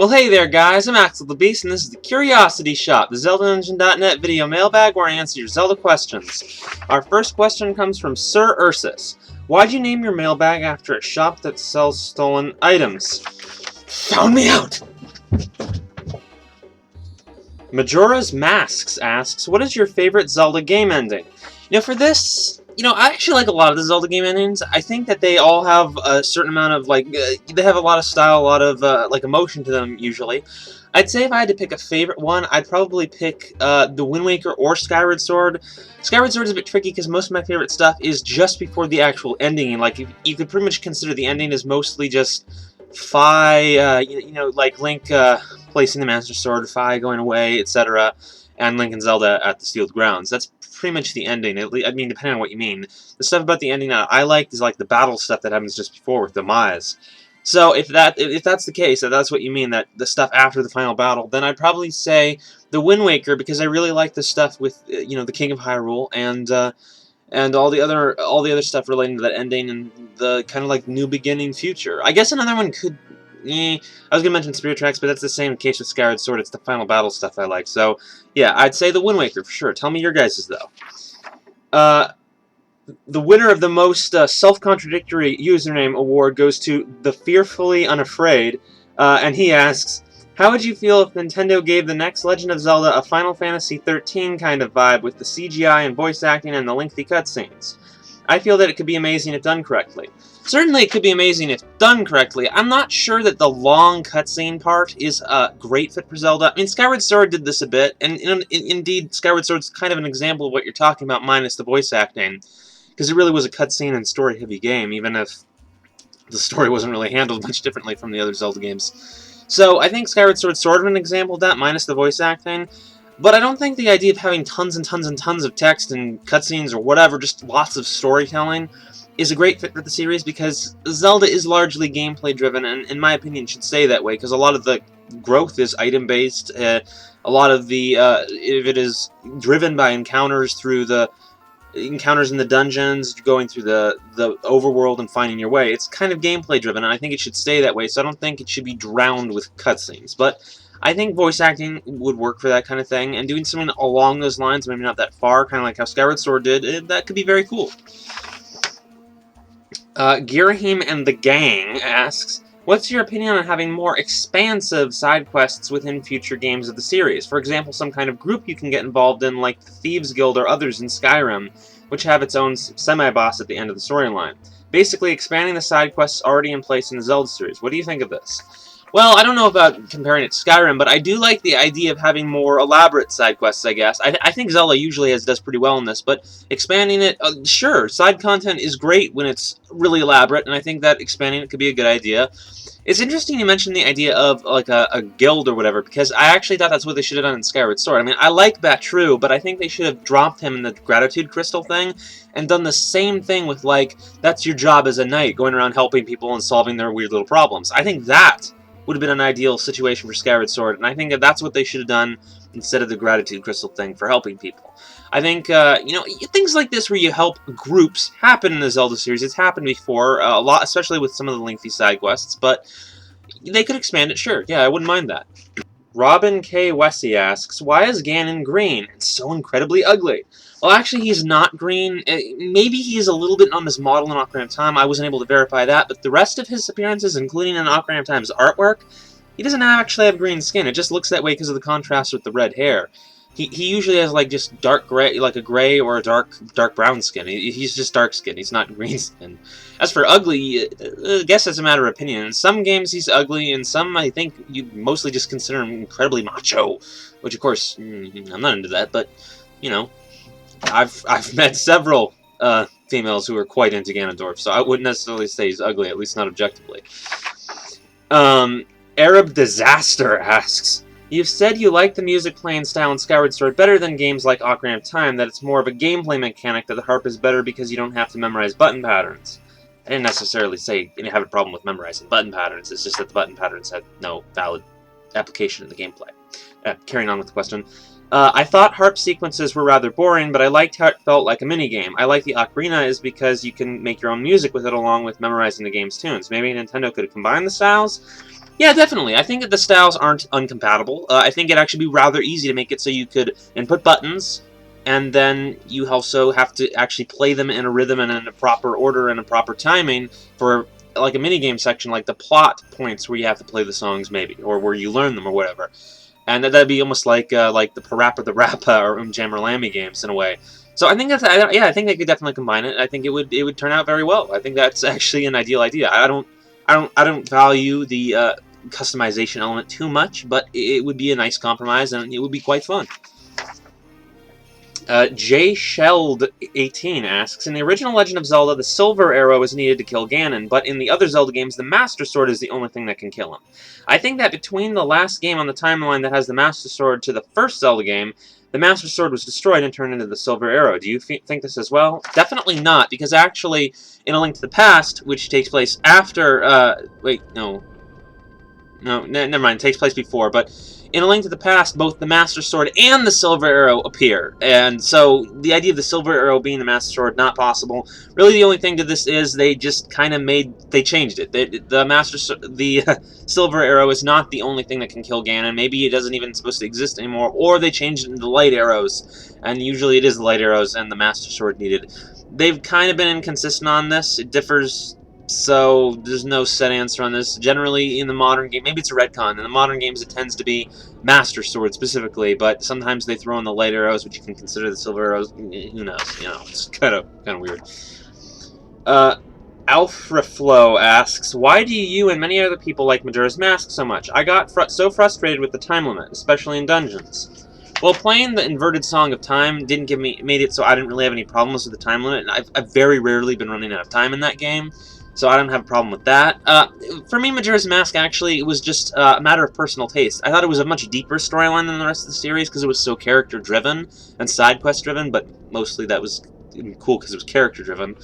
Well, hey there, guys. I'm Axel the Beast, and this is the Curiosity Shop, the ZeldaEngine.net video mailbag where I answer your Zelda questions. Our first question comes from Sir Ursus. Why'd you name your mailbag after a shop that sells stolen items? Found me out! Majora's Masks asks, what is your favorite Zelda game ending? For this, I actually like a lot of the Zelda game endings. I think that they all have a certain amount of, they have a lot of style, a lot of, emotion to them, usually. I'd say if I had to pick a favorite one, I'd probably pick the Wind Waker or Skyward Sword. Skyward Sword is a bit tricky because most of my favorite stuff is just before the actual ending. You could pretty much consider the ending as mostly just Fi, Link placing the Master Sword, Fi going away, etc., and Link and Zelda at the Sealed Grounds. That's pretty much the ending. Depending on what you mean. The stuff about the ending that I like is the battle stuff that happens just before with the Maias. So if that's the case, if that's what you mean, that the stuff after the final battle, then I'd probably say the Wind Waker, because I really like the stuff with the King of Hyrule and all the other stuff relating to that ending and the kind of new beginning future. I guess another one could. I was gonna mention Spirit Tracks, but that's the same case with Skyward Sword. It's the final battle stuff I like. So yeah, I'd say the Wind Waker for sure. Tell me your guys's though. The winner of the most self-contradictory username award goes to the Fearfully Unafraid, and he asks, how would you feel if Nintendo gave the next Legend of Zelda a Final Fantasy XIII kind of vibe with the CGI and voice acting and the lengthy cutscenes? I feel that it could be amazing if done correctly. Certainly it could be amazing if done correctly. I'm not sure that the long cutscene part is a great fit for Zelda. I mean, Skyward Sword did this a bit, and indeed, Skyward Sword's kind of an example of what you're talking about minus the voice acting. Because it really was a cutscene and story-heavy game, even if the story wasn't really handled much differently from the other Zelda games. So I think Skyward Sword's sort of an example of that, minus the voice acting. But I don't think the idea of having tons and tons and tons of text and cutscenes or whatever, just lots of storytelling, is a great fit for the series, because Zelda is largely gameplay-driven, and in my opinion should stay that way, because a lot of the growth is item-based, a lot of the, if it is driven by encounters through the encounters in the dungeons, going through the overworld and finding your way. It's kind of gameplay driven, and I think it should stay that way, so I don't think it should be drowned with cutscenes. But I think voice acting would work for that kind of thing, and doing something along those lines, maybe not that far, kind of like how Skyward Sword did, that could be very cool. Girahim and the Gang asks, what's your opinion on having more expansive side quests within future games of the series? For example, some kind of group you can get involved in, like the Thieves Guild or others in Skyrim, which have its own semi-boss at the end of the storyline. Basically, expanding the side quests already in place in the Zelda series. What do you think of this? Well, I don't know about comparing it to Skyrim, but I do like the idea of having more elaborate side quests, I guess. I think Zelda usually does pretty well in this, but expanding it, sure, side content is great when it's really elaborate, and I think that expanding it could be a good idea. It's interesting you mentioned the idea of, a guild or whatever, because I actually thought that's what they should have done in Skyward Sword. I mean, I like Batru, but I think they should have dropped him in the Gratitude Crystal thing, and done the same thing with, that's your job as a knight, going around helping people and solving their weird little problems. I think that would have been an ideal situation for Skyward Sword, and I think that that's what they should have done instead of the Gratitude Crystal thing for helping people. I think, things like this where you help groups happen in the Zelda series. It's happened before, a lot, especially with some of the lengthy side quests, but they could expand it, sure. Yeah, I wouldn't mind that. Robin K. Wessy asks, why is Ganon green? It's so incredibly ugly. Well, actually, he's not green. Maybe he's a little bit on his model in Ocarina of Time. I wasn't able to verify that, but the rest of his appearances, including in Ocarina of Time's artwork, he doesn't actually have green skin. It just looks that way because of the contrast with the red hair. He usually has, just dark gray, a gray or a dark brown skin. He's just dark skin. He's not green skin. As for ugly, I guess it's a matter of opinion. In some games he's ugly, and some I think you mostly just consider him incredibly macho. Which, of course, I'm not into that, but, I've met several females who are quite into Ganondorf, so I wouldn't necessarily say he's ugly, at least not objectively. Arab Disaster asks, you've said you like the music playing style in Skyward Sword better than games like Ocarina of Time, that it's more of a gameplay mechanic, that the harp is better because you don't have to memorize button patterns. I didn't necessarily say you have a problem with memorizing button patterns, it's just that the button patterns had no valid application in the gameplay. Carrying on with the question. I thought Harp sequences were rather boring, but I liked how it felt like a minigame. I like the Ocarina is because you can make your own music with it along with memorizing the game's tunes. Maybe Nintendo could combine the styles? Yeah, definitely. I think that the styles aren't uncompatible. I think it'd actually be rather easy to make it so you could input buttons, and then you also have to actually play them in a rhythm and in a proper order and a proper timing for like a minigame section, like the plot points where you have to play the songs maybe, or where you learn them or whatever. And that'd be almost like the Parappa the Rappa or Jam or Lammy games in a way. So I think that's yeah, I think they could definitely combine it. I think it would turn out very well. I think that's actually an ideal idea. I don't value the customization element too much, but it would be a nice compromise and it would be quite fun. J Shelled 18 asks, in the original Legend of Zelda, the silver arrow is needed to kill Ganon, but in the other Zelda games, the Master Sword is the only thing that can kill him. I think that between the last game on the timeline that has the Master Sword to the first Zelda game, the Master Sword was destroyed and turned into the silver arrow. Do you think this as well? Definitely not, because actually, in A Link to the Past, which takes place after, wait, no, never mind, it takes place before, but in A Link to the Past, both the Master Sword and the Silver Arrow appear, and so the idea of the Silver Arrow being the Master Sword, not possible. Really, the only thing to this is they just kind of changed it. The Silver Arrow is not the only thing that can kill Ganon. Maybe it doesn't even supposed to exist anymore, or they changed it into light arrows, and usually it is the light arrows and the Master Sword needed. They've kind of been inconsistent on this. It differs. So there's no set answer on this. Generally, in the modern game, maybe it's a retcon. In the modern games, it tends to be Master Sword specifically, but sometimes they throw in the light arrows, which you can consider the silver arrows. Who knows? You know, it's kind of weird. Alfraflow asks, why do you and many other people like Majora's Mask so much? I got so frustrated with the time limit, especially in dungeons. Well, playing the inverted Song of Time made it so I didn't really have any problems with the time limit, and I've very rarely been running out of time in that game. So I don't have a problem with that. For me, Majora's Mask, actually, it was just a matter of personal taste. I thought it was a much deeper storyline than the rest of the series because it was so character-driven and side-quest-driven, but mostly that was cool because it was character-driven.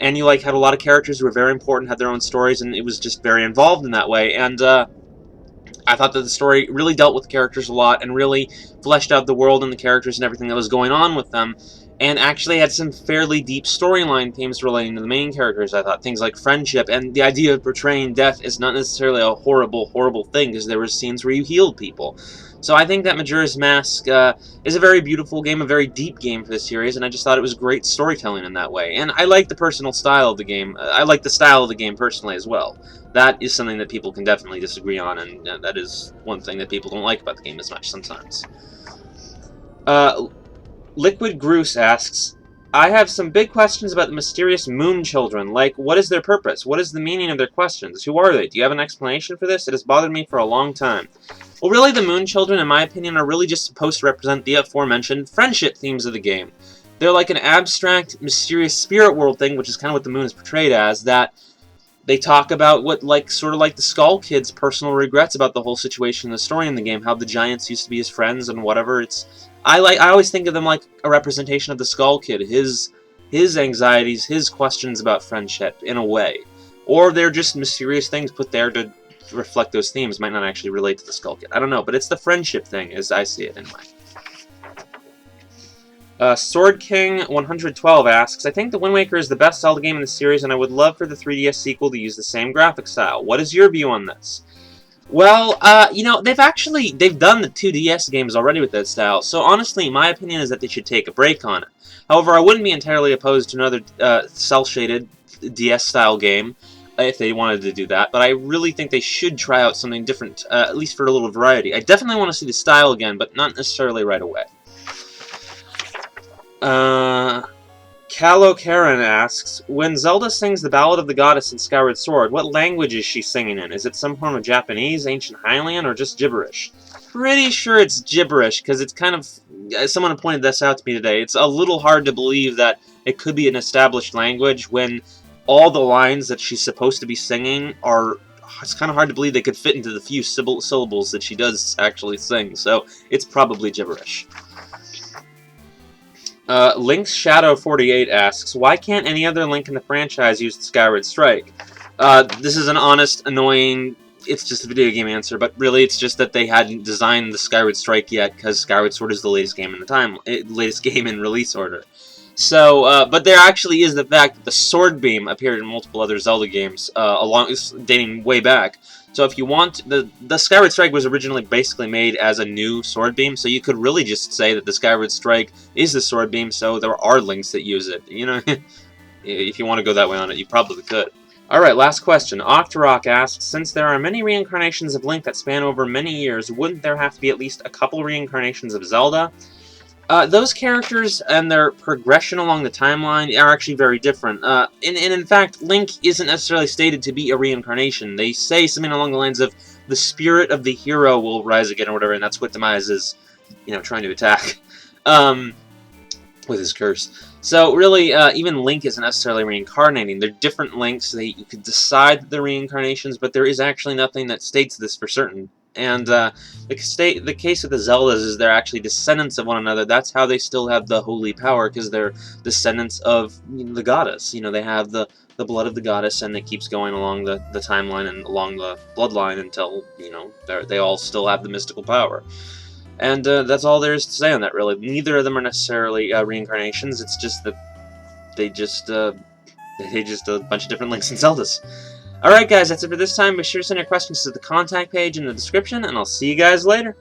And you had a lot of characters who were very important, had their own stories, and it was just very involved in that way. And I thought that the story really dealt with the characters a lot and really fleshed out the world and the characters and everything that was going on with them, and actually had some fairly deep storyline themes relating to the main characters. I thought things like friendship and the idea of portraying death is not necessarily a horrible, horrible thing, because there were scenes where you healed people. So I think that Majora's Mask is a very beautiful game, a very deep game for the series, and I just thought it was great storytelling in that way. And I like the personal style of the game. I like the style of the game personally as well. That is something that people can definitely disagree on, and that is one thing that people don't like about the game as much sometimes. Liquid Groose asks, I have some big questions about the mysterious moon children, like, what is their purpose? What is the meaning of their questions? Who are they? Do you have an explanation for this? It has bothered me for a long time. Well, really, the moon children, in my opinion, are really just supposed to represent the aforementioned friendship themes of the game. They're like an abstract, mysterious spirit world thing, which is kind of what the moon is portrayed as, that they talk about what, sort of like the Skull Kid's personal regrets about the whole situation, the story in the game, how the giants used to be his friends and whatever. I always think of them like a representation of the Skull Kid, his anxieties, his questions about friendship, in a way. Or they're just mysterious things put there to reflect those themes, might not actually relate to the Skull Kid. I don't know, but it's the friendship thing, as I see it, anyway. Sword King 112 asks, I think The Wind Waker is the best Zelda game in the series, and I would love for the 3DS sequel to use the same graphic style. What is your view on this? Well, they've done the 2DS games already with that style, so honestly, my opinion is that they should take a break on it. However, I wouldn't be entirely opposed to another cel-shaded DS-style game, if they wanted to do that, but I really think they should try out something different, at least for a little variety. I definitely want to see the style again, but not necessarily right away. Callow Karen asks, when Zelda sings the Ballad of the Goddess in Skyward Sword, what language is she singing in? Is it some form of Japanese, Ancient Hylian, or just gibberish? Pretty sure it's gibberish, because it's kind of... Someone pointed this out to me today. It's a little hard to believe that it could be an established language when all the lines that she's supposed to be singing are... It's kind of hard to believe they could fit into the few syllables that she does actually sing, so it's probably gibberish. Link's Shadow 48 asks, why can't any other Link in the franchise use the Skyward Strike? This is an honest, annoying it's just a video game answer, but really it's just that they hadn't designed the Skyward Strike yet, because Skyward Sword is the latest game in latest game in release order. So, but there actually is the fact that the Sword Beam appeared in multiple other Zelda games, dating way back. So if you want, the Skyward Strike was originally basically made as a new Sword Beam, so you could really just say that the Skyward Strike is the Sword Beam, so there are links that use it. You know, if you want to go that way on it, you probably could. Alright, last question. Octorok asks, since there are many reincarnations of Link that span over many years, wouldn't there have to be at least a couple reincarnations of Zelda? Those characters and their progression along the timeline are actually very different. And in fact, Link isn't necessarily stated to be a reincarnation. They say something along the lines of, the spirit of the hero will rise again or whatever, and that's what Demise is, you know, trying to attack. With his curse. So really, even Link isn't necessarily reincarnating. They're different Links. You could decide that they're reincarnations, but there is actually nothing that states this for certain. And the case with the Zeldas is they're actually descendants of one another. That's how they still have the holy power, because they're descendants of the goddess. You know, they have the blood of the goddess, and it keeps going along the timeline and along the bloodline until, you know, they all still have the mystical power. And that's all there is to say on that, really. Neither of them are necessarily reincarnations. It's just that they just a bunch of different Links and Zeldas. Alright guys, that's it for this time. Be sure to send your questions to the contact page in the description, and I'll see you guys later.